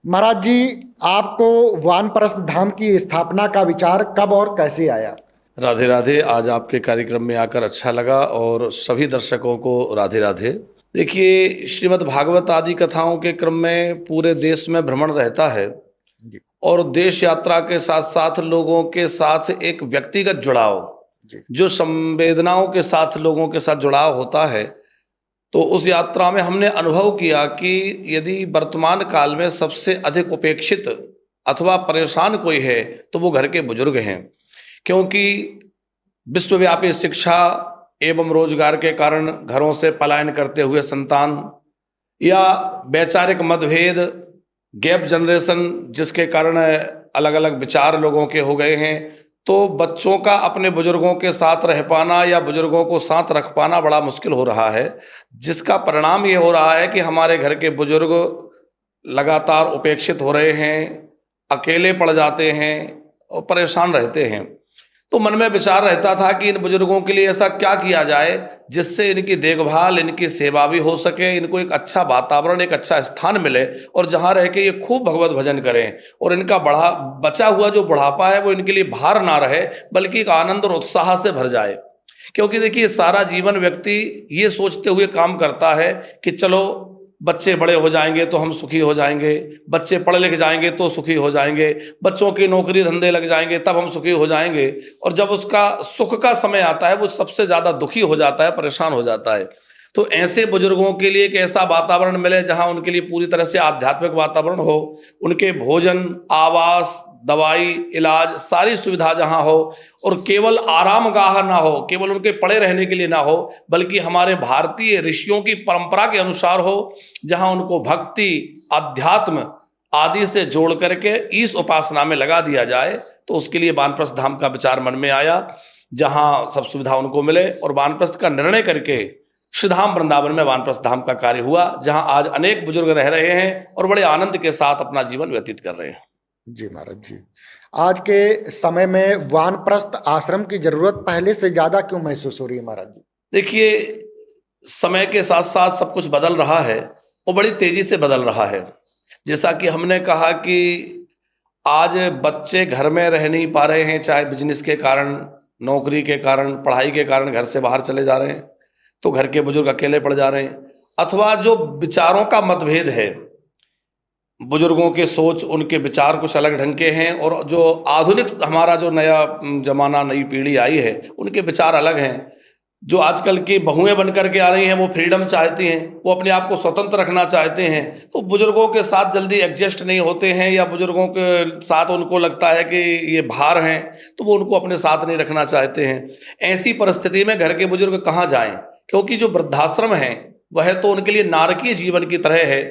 महाराज जी, आपको वानप्रस्थ धाम की स्थापना का विचार कब और कैसे आया? राधे राधे। आज आपके कार्यक्रम में आकर अच्छा लगा और सभी दर्शकों को राधे राधे। देखिए, श्रीमद् भागवत आदि कथाओं के क्रम में पूरे देश में भ्रमण रहता है जी और देश यात्रा के साथ साथ लोगों के साथ एक व्यक्तिगत जुड़ाव, जी जो संवेदनाओं के साथ लोगों के साथ जुड़ाव होता है। तो उस यात्रा में हमने अनुभव किया कि यदि वर्तमान काल में सबसे अधिक उपेक्षित अथवा परेशान कोई है तो वो घर के बुजुर्ग हैं, क्योंकि विश्वव्यापी शिक्षा एवं रोजगार के कारण घरों से पलायन करते हुए संतान, या वैचारिक मतभेद, गैप जनरेशन, जिसके कारण अलग अलग विचार लोगों के हो गए हैं, तो बच्चों का अपने बुजुर्गों के साथ रह पाना या बुजुर्गों को साथ रख पाना बड़ा मुश्किल हो रहा है। जिसका परिणाम ये हो रहा है कि हमारे घर के बुजुर्ग लगातार उपेक्षित हो रहे हैं, अकेले पड़ जाते हैं और परेशान रहते हैं। तो मन में विचार रहता था कि इन बुजुर्गों के लिए ऐसा क्या किया जाए जिससे इनकी देखभाल, इनकी सेवा भी हो सके, इनको एक अच्छा वातावरण, एक अच्छा स्थान मिले और जहाँ रह के ये खूब भगवत भजन करें और इनका बचा हुआ जो बुढ़ापा है वो इनके लिए भार ना रहे, बल्कि एक आनंद और उत्साह से भर जाए। क्योंकि देखिए, सारा जीवन व्यक्ति ये सोचते हुए काम करता है कि चलो बच्चे बड़े हो जाएंगे तो हम सुखी हो जाएंगे, बच्चे पढ़ लिख जाएंगे तो सुखी हो जाएंगे, बच्चों की नौकरी धंधे लग जाएंगे तब हम सुखी हो जाएंगे। और जब उसका सुख का समय आता है वो सबसे ज्यादा दुखी हो जाता है, परेशान हो जाता है। तो ऐसे बुजुर्गों के लिए एक ऐसा वातावरण मिले जहां उनके लिए पूरी तरह से आध्यात्मिक वातावरण हो, उनके भोजन, आवास, दवाई, इलाज, सारी सुविधा जहां हो, और केवल आराम गाह ना हो, केवल उनके पड़े रहने के लिए ना हो, बल्कि हमारे भारतीय ऋषियों की परंपरा के अनुसार हो, जहां उनको भक्ति, अध्यात्म आदि से जोड़ करके इस उपासना में लगा दिया जाए। तो उसके लिए वानप्रस्थ धाम का विचार मन में आया, जहां सब सुविधा उनको मिले, और वानप्रस्थ का निर्णय करके श्रीधाम वृंदावन में वानप्रस्थ धाम का कार्य हुआ, जहां आज अनेक बुजुर्ग रह रहे हैं और बड़े आनंद के साथ अपना जीवन व्यतीत कर रहे हैं। जी महाराज जी, आज के समय में वानप्रस्थ आश्रम की जरूरत पहले से ज्यादा क्यों महसूस हो रही है महाराज जी? देखिए, समय के साथ साथ सब कुछ बदल रहा है और बड़ी तेजी से बदल रहा है। जैसा कि हमने कहा कि आज बच्चे घर में रह नहीं पा रहे हैं, चाहे बिजनेस के कारण, नौकरी के कारण, पढ़ाई के कारण घर से बाहर चले जा रहे हैं, तो घर के बुजुर्ग अकेले पड़ जा रहे हैं। अथवा जो विचारों का मतभेद है, बुजुर्गों के सोच, उनके विचार कुछ अलग ढंग के हैं, और जो आधुनिक हमारा जो नया जमाना, नई पीढ़ी आई है, उनके विचार अलग हैं। जो आजकल की बहुएं बन करके आ रही हैं वो फ्रीडम चाहती हैं, वो अपने आप को स्वतंत्र रखना चाहते हैं, तो बुजुर्गों के साथ जल्दी एडजस्ट नहीं होते हैं, या बुजुर्गों के साथ उनको लगता है कि ये भार हैं, तो वो उनको अपने साथ नहीं रखना चाहते हैं। ऐसी परिस्थिति में घर के बुजुर्ग कहाँ जाएं? क्योंकि जो वृद्धाश्रम है वह तो उनके लिए नारकीय जीवन की तरह है।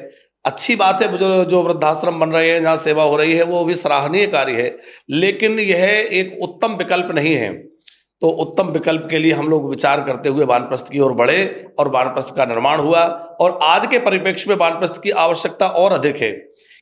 अच्छी बात है, बुजुर्ग जो वृद्धाश्रम बन रहे हैं, जहाँ सेवा हो रही है, वो भी सराहनीय कार्य है, लेकिन यह एक उत्तम विकल्प नहीं है। तो उत्तम विकल्प के लिए हम लोग विचार करते हुए वानप्रस्थ की ओर बढ़े और वानप्रस्थ का निर्माण हुआ। और आज के परिप्रेक्ष्य में वानप्रस्थ की आवश्यकता और अधिक है,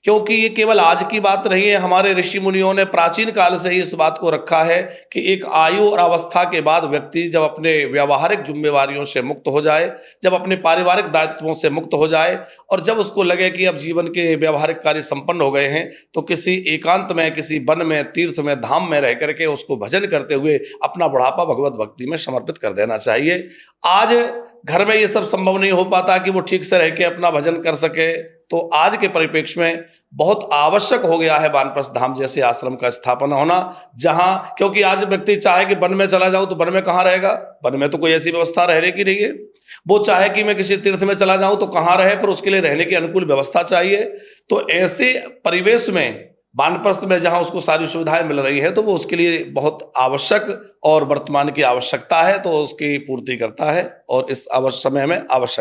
क्योंकि ये केवल आज की बात नहीं है। हमारे ऋषि मुनियों ने प्राचीन काल से ही इस बात को रखा है कि एक आयु और अवस्था के बाद व्यक्ति जब अपने व्यावहारिक जिम्मेवारियों से मुक्त हो जाए, जब अपने पारिवारिक दायित्वों से मुक्त हो जाए, और जब उसको लगे कि अब जीवन के व्यावहारिक कार्य संपन्न हो गए हैं, तो किसी एकांत में, किसी वन में, तीर्थ में, धाम में रह करके उसको भजन करते हुए अपना बुढ़ापा भगवत भक्ति में समर्पित कर देना चाहिए। आज घर में ये सब संभव नहीं हो पाता कि वो ठीक से रह के अपना भजन कर सके, तो आज के परिप्रेक्ष्य में बहुत आवश्यक हो गया है वानप्रस्थ धाम जैसे आश्रम का स्थापना होना, जहां, क्योंकि आज व्यक्ति चाहे कि वन में चला जाऊं तो वन में कहाँ रहेगा? वन में तो कोई ऐसी व्यवस्था रहने की नहीं है। वो चाहे कि मैं किसी तीर्थ में चला जाऊं तो कहाँ रहे, पर उसके लिए रहने की अनुकूल व्यवस्था चाहिए। तो ऐसे परिवेश में, वानप्रस्थ में, जहां उसको सारी सुविधाएं मिल रही है, तो वो उसके लिए बहुत आवश्यक और वर्तमान की आवश्यकता है, तो उसकी पूर्ति करता है और इस समय में आवश्यक